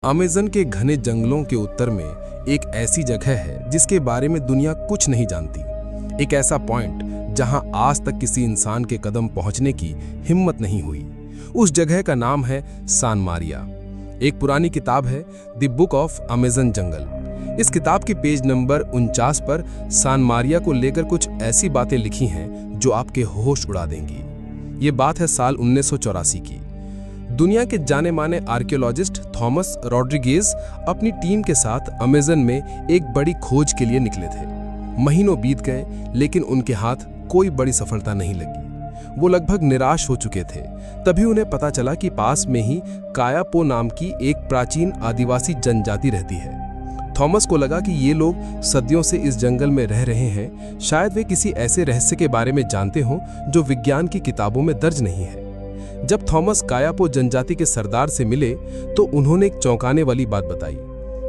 Amazon के घने जंगलों के उत्तर में एक ऐसी जगह है जिसके बारे में दुनिया कुछ नहीं जानती। एक ऐसा पॉइंट जहां आज तक किसी इंसान के कदम पहुंचने की हिम्मत नहीं हुई। उस जगह का नाम है सान मारिया। एक पुरानी किताब है द बुक ऑफ अमेज़न जंगल। इस किताब के पेज नंबर 49 पर सान मारिया को लेकर कुछ ऐसी बातें लिखी हैं जो आपके होश उड़ा देंगी। ये बात है साल 1984 की। दुनिया के जाने माने आर्कियोलॉजिस्ट थॉमस रॉड्रिगेज अपनी टीम के साथ अमेज़न में एक बड़ी खोज के लिए निकले थे। महीनों बीत गए लेकिन उनके हाथ कोई बड़ी सफलता नहीं लगी। वो लगभग निराश हो चुके थे। तभी उन्हें पता चला कि पास में ही कायापो नाम की एक प्राचीन आदिवासी जनजाति रहती है। थॉमस को लगा कि ये लोग सदियों से इस जंगल में रह रहे हैं। शायद वे किसी ऐसे रहस्य के बारे में जानते हों जो विज्ञान की किताबों में दर्ज नहीं है। जब थॉमस कायापो जनजाति के सरदार से मिले तो उन्होंने एक चौंकाने वाली बात बताई।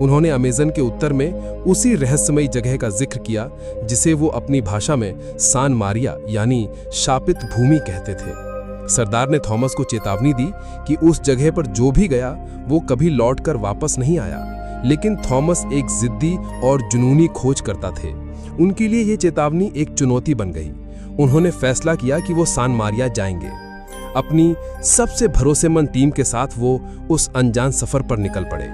उन्होंने अमेज़न के उत्तर में उसी रहस्यमयी जगह का जिक्र किया जिसे वो अपनी भाषा में सान मारिया यानी शापित भूमि कहते थे। सरदार ने थॉमस को चेतावनी दी कि उस जगह पर जो भी गया वो कभी लौटकर वापस नहीं आया। लेकिन थॉमस एक जिद्दी और जुनूनी खोज करता थे। उनके लिए ये चेतावनी एक चुनौती बन गई। उन्होंने फैसला किया कि वो सान मारिया जाएंगे। अपनी सबसे भरोसेमंद टीम के साथ वो उस अनजान सफर पर निकल पड़े।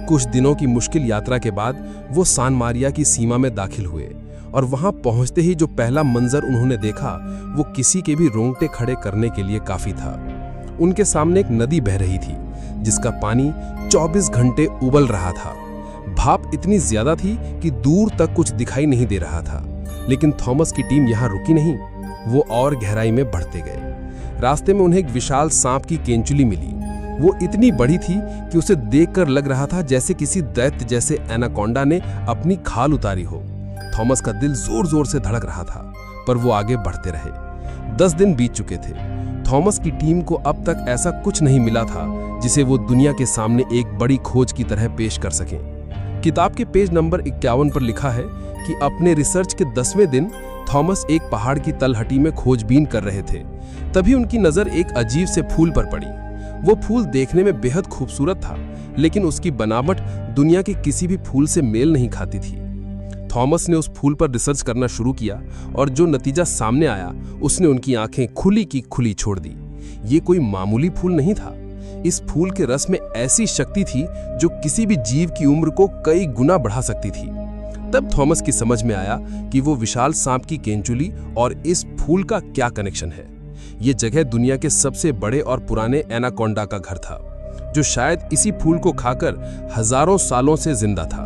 कुछ दिनों की मुश्किल यात्रा के बाद वो सान मारिया की सीमा में दाखिल हुए और वहां पहुंचते ही जो पहला मंजर उन्होंने देखा वो किसी के भी रोंगटे खड़े करने के लिए काफी था। उनके सामने एक नदी बह रही थी जिसका पानी 24 घंटे उबल रहा था। भाप इतनी ज्यादा थी कि दूर तक कुछ दिखाई नहीं दे रहा था। लेकिन थॉमस की टीम यहां रुकी नहीं, वो और गहराई में बढ़ते गए। रास्ते में उन्हें एक विशाल सांप की केंचुली मिली। वो इतनी बड़ी थी कि उसे देखकर लग रहा था जैसे किसी दैत्य जैसे एनाकोंडा ने अपनी खाल उतारी हो। थॉमस का दिल जोर जोर से धड़क रहा था, पर वो आगे बढ़ते रहे। 10 दिन बीत चुके थे। थॉमस की टीम को अब तक ऐसा कुछ नहीं मिला था जिसे वो दुनिया के सामने एक बड़ी खोज की तरह पेश कर सकें। किताब के पेज नंबर 51 पर लिखा है कि अपने रिसर्च के 10वें दिन थॉमस एक पहाड़ की तलहटी में खोजबीन कर रहे थे। तभी उनकी नजर एक अजीब से फूल पर पड़ी। वो फूल देखने में बेहद खूबसूरत था, लेकिन उसकी बनावट दुनिया के किसी भी फूल से मेल नहीं खाती थी। थॉमस ने उस फूल पर रिसर्च करना शुरू किया और जो नतीजा सामने आया उसने उनकी आंखें खुली की खुली छोड़ दी। ये कोई मामूली फूल नहीं था। इस फूल के रस में ऐसी शक्ति थी जो किसी भी जीव की उम्र को कई गुना बढ़ा सकती थी। तब थॉमस की समझ में आया कि वो विशाल सांप की केंचुली और इस फूल का क्या कनेक्शन है। ये जगह दुनिया के सबसे बड़े और पुराने एनाकोंडा का घर था, जो शायद इसी फूल को खाकर हजारों सालों से जिंदा था।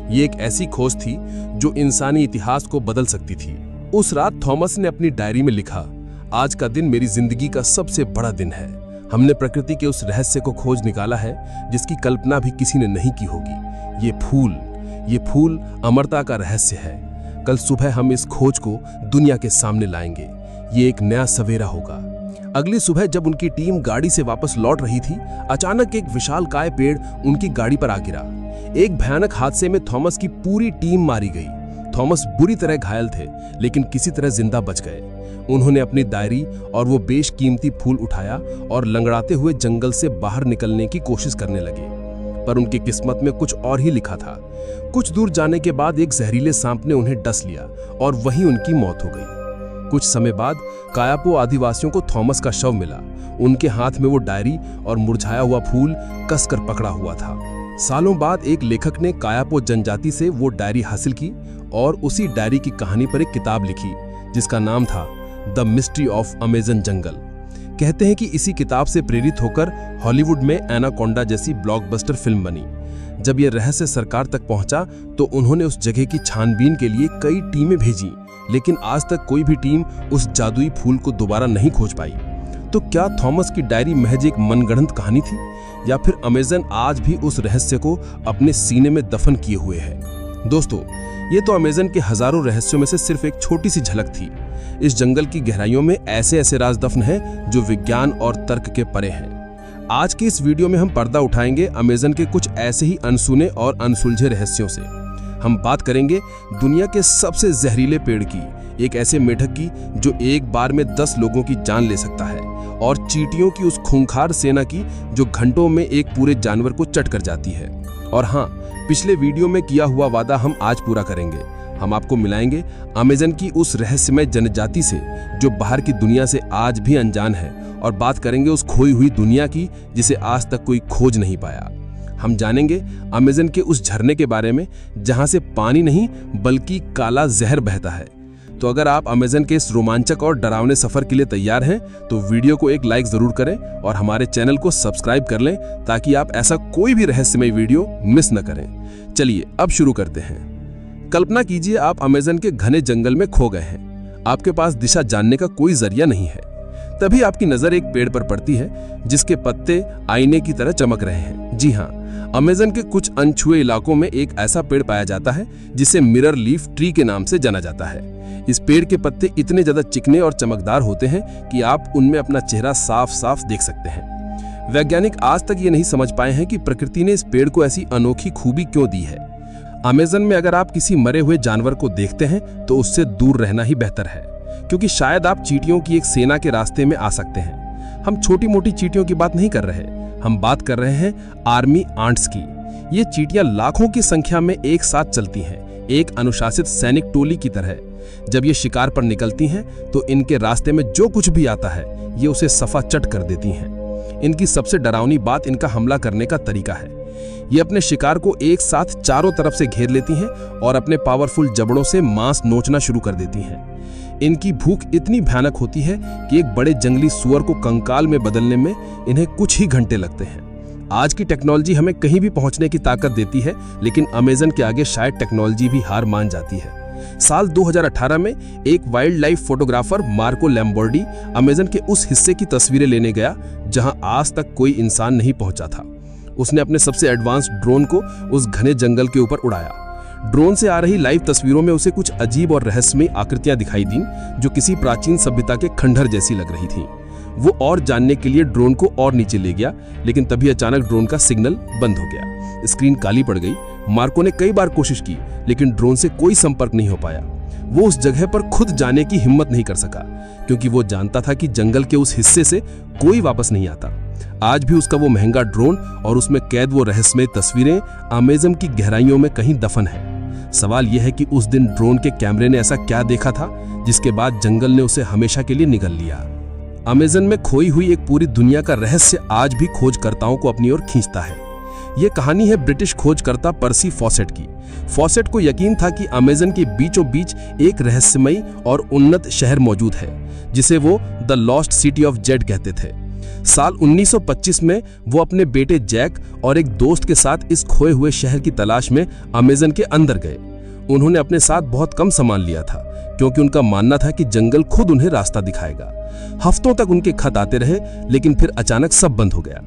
ये एक ऐसी खोज थी जो इंसानी इतिहास को बदल सकती थी। उस रात थॉमस ने अपनी डायरी में लिखा, आज का दिन मेरी जिंदगी का सबसे बड़ा दिन है। हमने प्रकृति के उस रहस्य को खोज निकाला है जिसकी कल्पना भी किसी ने नहीं की होगी। ये फूल अमरता का रहस्य है। कल सुबह हम इस खोज को दुनिया के सामने लाएंगे। ये एक नया सवेरा होगा। अगली सुबह जब उनकी टीम गाड़ी से वापस लौट रही थी, अचानक एक विशालकाय पेड़ उनकी गाड़ी पर आ गिरा। एक भयानक हादसे में थॉमस की पूरी टीम मारी गई। थॉमस बुरी तरह घायल थे, लेकिन किसी तरह जिंदा बच गए। उन्होंने अपनी डायरी और वो बेशकीमती फूल उठाया और लंगड़ाते हुए जंगल से बाहर निकलने की कोशिश करने लगे। पर उनकी किस्मत में कुछ और ही लिखा था। कुछ दूर जाने के बाद एक जहरीले सांप ने उन्हें डस लिया और वहीं उनकी मौत हो गई। कुछ समय बाद कायापो आदिवासियों को थॉमस का शव मिला। उनके हाथ में वो डायरी और मुरझाया हुआ फूल कसकर पकड़ा हुआ था। सालों बाद एक लेखक ने कायापो जनजाति से वो डायरी हासिल की और उसी डायरी की कहानी पर एक किताब लिखी जिसका नाम था द मिस्ट्री ऑफ अमेज़न जंगल। कहते हैं कि इसी किताब से प्रेरित होकर हॉलीवुड में एनाकोंडा जैसी ब्लॉकबस्टर फिल्म बनी। जब यह रहस्य सरकार तक पहुंचा तो उन्होंने उस जगह की छानबीन के लिए कई टीमें भेजी, लेकिन आज तक कोई भी टीम उस जादुई फूल को दोबारा नहीं खोज पाई। तो क्या थॉमस की डायरी महज एक मनगढ़ंत कहानी थी, या फिर अमेज़न आज भी उस रहस्य को अपने सीने में दफन किए हुए है? दोस्तों, ये तो अमेज़न के हजारों रहस्यों में से सिर्फ एक छोटी सी झलक थी। इस जंगल की गहराइयों में ऐसे ऐसे राज दफन हैं जो विज्ञान और तर्क के परे हैं। आज की इस वीडियो में हम पर्दा उठाएंगे अमेज़न के कुछ ऐसे ही अनसुने और अनसुलझे रहस्यों से। हम बात करेंगे दुनिया के सबसे जहरीले पेड़ की, एक ऐसे मेढक की जो एक बार में 10 लोगों की जान ले सकता है, और चींटियों की उस खूंखार सेना की जो घंटों में एक पूरे जानवर को चट कर जाती है। और हाँ, पिछले वीडियो में किया हुआ वादा हम आज पूरा करेंगे। हम आपको मिलाएंगे अमेज़न की उस रहस्यमय जनजाति से जो बाहर की दुनिया से आज भी अनजान है, और बात करेंगे उस खोई हुई दुनिया की जिसे आज तक कोई खोज नहीं पाया। हम जानेंगे अमेज़न के उस झरने के बारे में जहां से पानी नहीं बल्कि काला जहर बहता है। तो अगर आप अमेज़न के इस रोमांचक और डरावने सफर के लिए तैयार हैं तो वीडियो को एक लाइक जरूर करें और हमारे चैनल को सब्सक्राइब कर लें ताकि आप ऐसा कोई भी रहस्यमय वीडियो मिस न करें। चलिए अब शुरू करते हैं। कल्पना कीजिए आप अमेज़न के घने जंगल में खो गए हैं। आपके पास दिशा जानने का कोई जरिया नहीं है। तभी आपकी नजर एक पेड़ पर पड़ती है जिसके पत्ते आईने की तरह चमक रहे हैं। जी हाँ, अमेज़न के कुछ अनछुए इलाकों में एक ऐसा पेड़ पाया जाता है जिसे मिरर लीफ ट्री के नाम से जाना जाता है। इस पेड़ के पत्ते इतने ज्यादा चिकने और चमकदार होते हैं कि आप उनमें अपना चेहरा साफ साफ देख सकते हैं। वैज्ञानिक आज तक ये नहीं समझ पाए हैं कि प्रकृति ने इस पेड़ को ऐसी अनोखी खूबी क्यों दी है। अमेज़न में अगर आप किसी मरे हुए जानवर को देखते हैं तो उससे दूर रहना ही बेहतर है, क्योंकि शायद आप चींटियों की एक सेना के रास्ते में आ सकते हैं। हम छोटी मोटी चींटियों की बात नहीं कर रहे, हम बात कर रहे हैं आर्मी आंट्स की। ये चींटियां लाखों की संख्या में एक साथ चलती हैं, एक अनुशासित सैनिक टोली की तरह। जब ये शिकार पर निकलती हैं तो इनके रास्ते में जो कुछ भी आता है ये उसे सफा चट कर देती हैं। इनकी सबसे डरावनी बात इनका हमला करने का तरीका है। ये अपने शिकार को एक साथ चारों तरफ से घेर लेती हैं और अपने पावरफुल जबड़ों से मांस नोचना शुरू कर देती हैं। इनकी भूख इतनी भयानक होती है कि एक बड़े जंगली सुअर को कंकाल में बदलने में इन्हें कुछ ही घंटे लगते हैं। आज की टेक्नोलॉजी हमें कहीं भी पहुंचने की ताकत देती है, लेकिन अमेज़न के आगे शायद टेक्नोलॉजी भी हार मान जाती है। साल 2018 में एक wildlife photographer Marco Lambordi Amazon के उस हिस्से की तस्वीरें लेने गया जहां आज तक कोई इंसान नहीं पहुंचा था। उसने अपने सबसे एडवांस ड्रोन को उस घने जंगल के ऊपर उड़ाया। ड्रोन से आ रही लाइव तस्वीरों में उसे कुछ अजीब और रहस्यमयी आकृतियां दिखाई दीं जो किसी प्राचीन सभ्यता के खंडहर जैसी लग रही थीं। वो और जानने के लिए ड्रोन को और नीचे ले गया, लेकिन तभी अचानक ड्रोन का सिग्नल बंद हो गया। स्क्रीन काली पड़ गई। मार्को ने कई बार कोशिश की, लेकिन ड्रोन से कोई संपर्क नहीं हो पाया। वो उस जगह पर खुद जाने की हिम्मत नहीं कर सका, क्योंकि वो जानता था कि जंगल के उस हिस्से से कोई वापस नहीं आता। आज भी उसका वो महंगा ड्रोन और उसमें कैद वो रहस्यमय तस्वीरें अमेज़न की गहराइयों में कहीं दफन है। सवाल यह है कि उस दिन ड्रोन के कैमरे ने ऐसा क्या देखा था जिसके बाद जंगल ने उसे हमेशा के लिए निगल लिया। अमेज़न में खोई हुई एक पूरी दुनिया का रहस्य आज भी खोजकर्ताओं को अपनी ओर खींचता है। यह कहानी है ब्रिटिश खोजकर्ता पर्सी फॉसेट की। फॉसेट को यकीन था कि अमेज़न के बीचों बीच एक रहस्यमयी और उन्नत शहर मौजूद है जिसे वो the lost city of Z कहते थे। साल 1925 में वो अपने बेटे जैक और एक दोस्त के साथ इस खोए हुए शहर की तलाश में अमेज़न के अंदर गए। उन्होंने अपने साथ बहुत कम सामान लिया था, क्योंकि उनका मानना था कि जंगल खुद उन्हें रास्ता दिखाएगा। हफ्तों तक उनके खत आते रहे, लेकिन फिर अचानक सब बंद हो गया।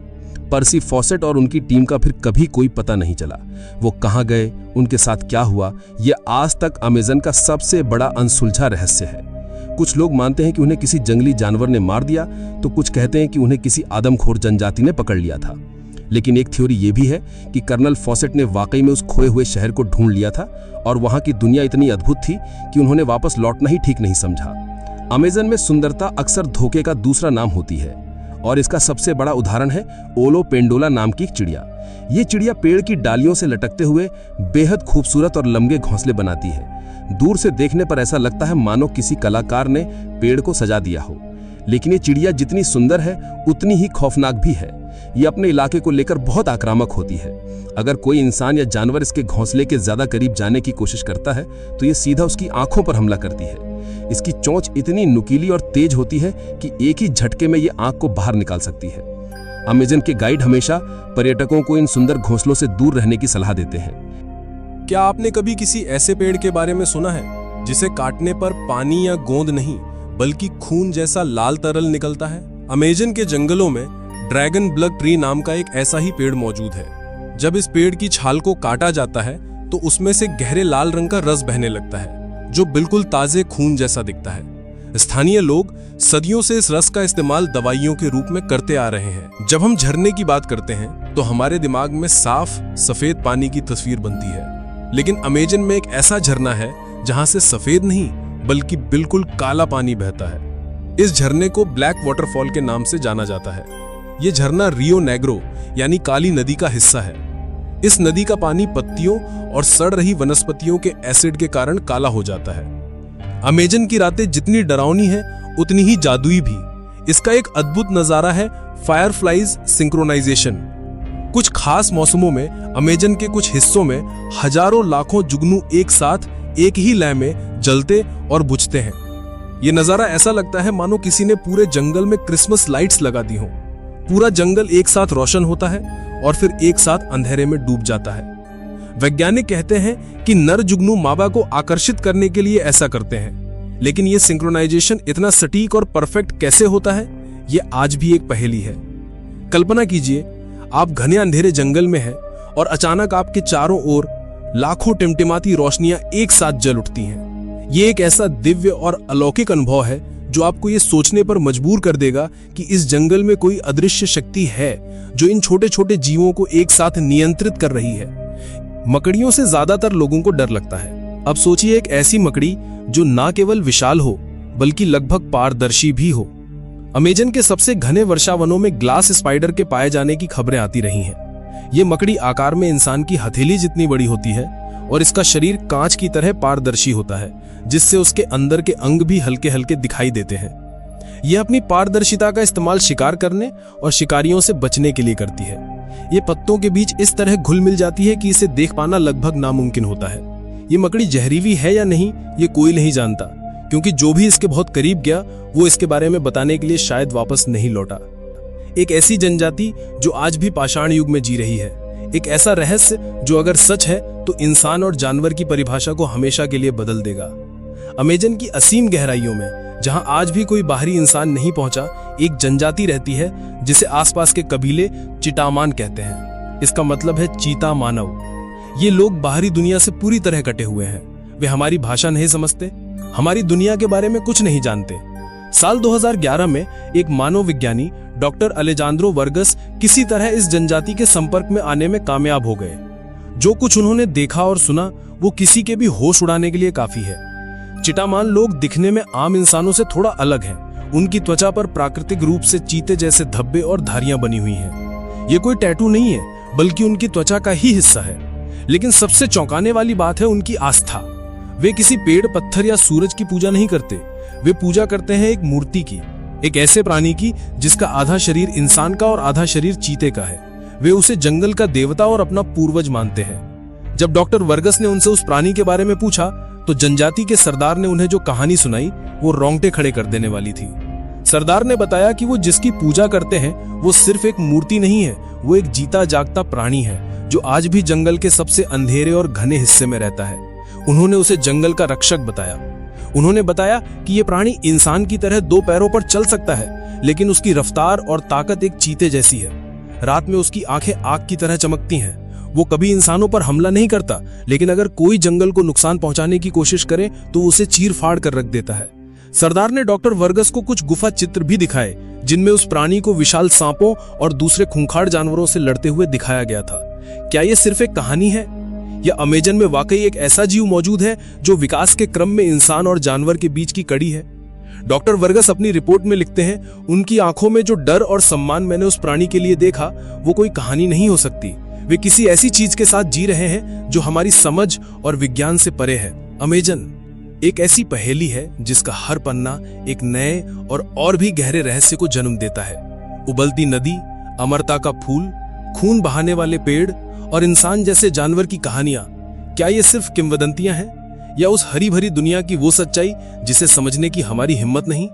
पर्सी फॉसेट और उनकी टीम का फिर कभी कोई पता नहीं चला। वो कहाँ गए, उनके साथ क्या हुआ, यह आज तक अमेज़न का सबसे बड़ा अनसुलझा रहस्य है। कुछ लोग मानते हैं कि उन्हें किसी जंगली जानवर ने मार दिया, तो कुछ कहते हैं कि उन्हें किसी आदमखोर जनजाति ने पकड़ लिया था। लेकिन एक थ्योरी ये भी है कि कर्नल फॉसेट ने वाकई में उस खोए हुए शहर को ढूंढ लिया था और वहां की दुनिया इतनी अद्भुत थी कि उन्होंने वापस लौटना ही ठीक नहीं समझा। अमेज़न में सुंदरता अक्सर धोखे का दूसरा नाम होती है, और इसका सबसे बड़ा उदाहरण है ओलो पेंडोला नाम की एक चिड़िया। ये चिड़िया पेड़ की डालियों से लटकते हुए बेहद खूबसूरत और लंबे घोंसले बनाती है। दूर से देखने पर ऐसा लगता है मानो किसी कलाकार ने पेड़ को सजा दिया हो। लेकिन ये चिड़िया जितनी सुंदर है उतनी ही खौफनाक भी है। ये अपने इलाके को लेकर बहुत आक्रामक होती है। अगर कोई इंसान या जानवर इसके घोंसले के ज्यादा करीब जाने की कोशिश करता है तो ये सीधा उसकी आंखों पर हमला करती है। इसकी चोंच इतनी नुकीली और तेज होती है कि एक ही झटके में ये आंख को बाहर निकाल सकती है। अमेज़न के गाइड हमेशा पर्यटकों को इन सुंदर घोंसलों से दूर रहने की सलाह देते हैं। क्या आपने कभी किसी ऐसे पेड़ के बारे में सुना है जिसे काटने पर पानी या गोंद नहीं बल्कि खून जैसा लाल तरल निकलता है? अमेज़न के जंगलों में ड्रैगन ब्लड ट्री नाम का एक ऐसा ही पेड़ मौजूद है। जब इस पेड़ की छाल को काटा जाता है तो उसमें से गहरे लाल रंग का रस बहने लगता है जो बिल्कुल ताजे खून जैसा दिखता है। स्थानीय लोग सदियों से इस रस का इस्तेमाल दवाइयों के रूप में करते आ रहे हैं। जब हम झरने की बात करते हैं तो हमारे दिमाग में साफ सफेद पानी की तस्वीर बनती है, लेकिन अमेज़न में एक ऐसा झरना है जहां से सफेद नहीं बल्कि बिल्कुल काला पानी बहता है। इस झरने को ब्लैक वाटरफॉल के नाम से जाना जाता है। यह झरना रियो नेग्रो यानी काली नदी का हिस्सा है। इस नदी का पानी पत्तियों और सड़ रही वनस्पतियों के एसिड के कारण काला हो जाता है। अमेजन की रातें जितनी डरावनी है उतनी ही जादुई भी। इसका एक अद्भुत नजारा है फायरफ्लाइज सिंक्रोनाइजेशन। कुछ खास मौसमों में अमेजन के कुछ हिस्सों में हजारों लाखों जुगनू एक साथ एक ही लय में जलते और बुझते हैं। यह नजारा ऐसा लगता है मानो किसी ने पूरे जंगल में क्रिसमस लाइट्स लगा दी हो। पूरा जंगल एक साथ रोशन होता है और फिर एक साथ अंधेरे में डूब जाता है। वैज्ञानिक कहते हैं कि नर जुगनू मादा को आकर्षित करने के लिए ऐसा करते हैं, लेकिन यह सिंक्रोनाइजेशन इतना सटीक और परफेक्ट कैसे होता है, यह आज भी एक पहेली है। कल्पना कीजिए, आप घने अंधेरे जंगल में हैं और अचानक आपके चारों ओर लाखों टिमटिमाती रोशनियां एक साथ जल उठती हैं। यह एक ऐसा दिव्य और अलौकिक अनुभव है जो आपको ये सोचने पर मजबूर कर देगा कि इस जंगल में कोई अदृश्य शक्ति है जो इन छोटे छोटे जीवों को एक साथ नियंत्रित कर रही है। मकड़ियों से ज्यादातर लोगों को डर लगता है। अब सोचिए एक ऐसी मकड़ी जो ना केवल विशाल हो बल्कि लगभग पारदर्शी भी हो। अमेजन के सबसे घने वर्षावनों में ग्लास स्पाइडर के पाए जाने की खबरें आती रही हैं। ये मकड़ी आकार में इंसान की हथेली जितनी बड़ी होती है और इसका शरीर कांच की तरह पारदर्शी होता है, जिससे उसके अंदर के अंग भी हल्के हल्के दिखाई देते हैं। यह अपनी पारदर्शिता का इस्तेमाल शिकार करने और शिकारियों से बचने के लिए करती है। ये पत्तों के बीच इस तरह घुल मिल जाती है कि इसे देख पाना लगभग नामुमकिन होता है। ये मकड़ी जहरीली है या नहीं ये कोई नहीं जानता, क्योंकि जो भी इसके बहुत करीब गया वो इसके बारे में बताने के लिए शायद वापस नहीं लौटा। एक ऐसी जनजाति जो आज भी पाषाण युग में जी रही है, एक ऐसा रहस्य जो अगर सच है तो इंसान और जानवर की परिभाषा को हमेशा के लिए बदल देगा। अमेजन की असीम गहराइयों में जहां आज भी कोई बाहरी इंसान नहीं पहुंचा, एक जनजाति रहती है जिसे आसपास के कबीले चिटामान कहते हैं। इसका मतलब है चीता मानव। ये लोग बाहरी दुनिया से पूरी तरह कटे हुए हैं। वे हमारी भाषा नहीं समझते, हमारी दुनिया के बारे में कुछ नहीं जानते। साल 2011 में एक मानव विज्ञानी डॉक्टर अलेजांद्रो वर्गस किसी तरह इस जनजाति के संपर्क में आने में कामयाब हो गए। जो कुछ उन्होंने देखा और सुना वो किसी के भी होश उड़ाने के लिए काफी है। चिटामान लोग दिखने में आम इंसानों से थोड़ा अलग हैं। उनकी त्वचा पर प्राकृतिक रूप से चीते जैसे धब्बे और धारियां बनी हुई हैं। ये कोई टैटू नहीं है, बल्कि उनकी त्वचा का ही हिस्सा है। लेकिन सबसे चौंकाने वाली बात है उनकी आस्था। वे किसी पेड़, पत्थर या सूरज की पूजा नहीं करते। वे पूजा करते हैं एक मूर्ति की, एक ऐसे प्राणी की जिसका आधा शरीर इंसान का और आधा शरीर चीते का है। वे उसे जंगल का देवता और अपना पूर्वज मानते हैं। जब डॉक्टर वर्गस ने उनसे उस प्राणी के बारे में पूछा तो जनजाति के सरदार ने उन्हें जो कहानी सुनाई वो रोंगटे खड़े कर देने वाली थी। सरदार ने बताया कि वो जिसकी पूजा करते हैं वो सिर्फ एक मूर्ति नहीं है, वो एक जीता जागता प्राणी है जो आज भी जंगल के सबसे अंधेरे और घने हिस्से में रहता है। उन्होंने उसे जंगल का रक्षक बताया। उन्होंने बताया कि ये प्राणी इंसान की तरह दो पैरों पर चल सकता है, लेकिन उसकी रफ्तार और ताकत एक चीते जैसी है। रात में उसकी आंखें आग की तरह चमकती हैं। वो कभी इंसानों पर हमला नहीं करता, लेकिन अगर कोई जंगल को नुकसान पहुंचाने की कोशिश करे तो उसे चीर फाड़ कर रख देता है। सरदार ने डॉक्टर वर्गस को कुछ गुफा चित्र भी दिखाए जिनमें उस प्राणी को विशाल सांपों और दूसरे खूंखार जानवरों से लड़ते हुए दिखाया गया था। क्या यह सिर्फ एक कहानी है या अमेजन में वाकई एक ऐसा जीव मौजूद है जो विकास के क्रम में इंसान और जानवर के बीच की कड़ी है? डॉक्टर वर्गस अपनी रिपोर्ट में लिखते हैं, उनकी आंखों में जो डर और सम्मान मैंने उस प्राणी के लिए देखा वो कोई कहानी नहीं हो सकती। वे किसी ऐसी चीज के साथ जी रहे हैं जो हमारी समझ और विज्ञान से परे है। अमेजन एक ऐसी पहेली है जिसका हर पन्ना एक नए और भी गहरे रहस्य को जन्म देता है। उबलती नदी, अमरता का फूल, खून बहाने वाले पेड़ और इंसान जैसे जानवर की कहानियां, क्या ये सिर्फ किंवदंतियां हैं या उस हरी भरी दुनिया की वो सच्चाई जिसे समझने की हमारी हिम्मत नहीं?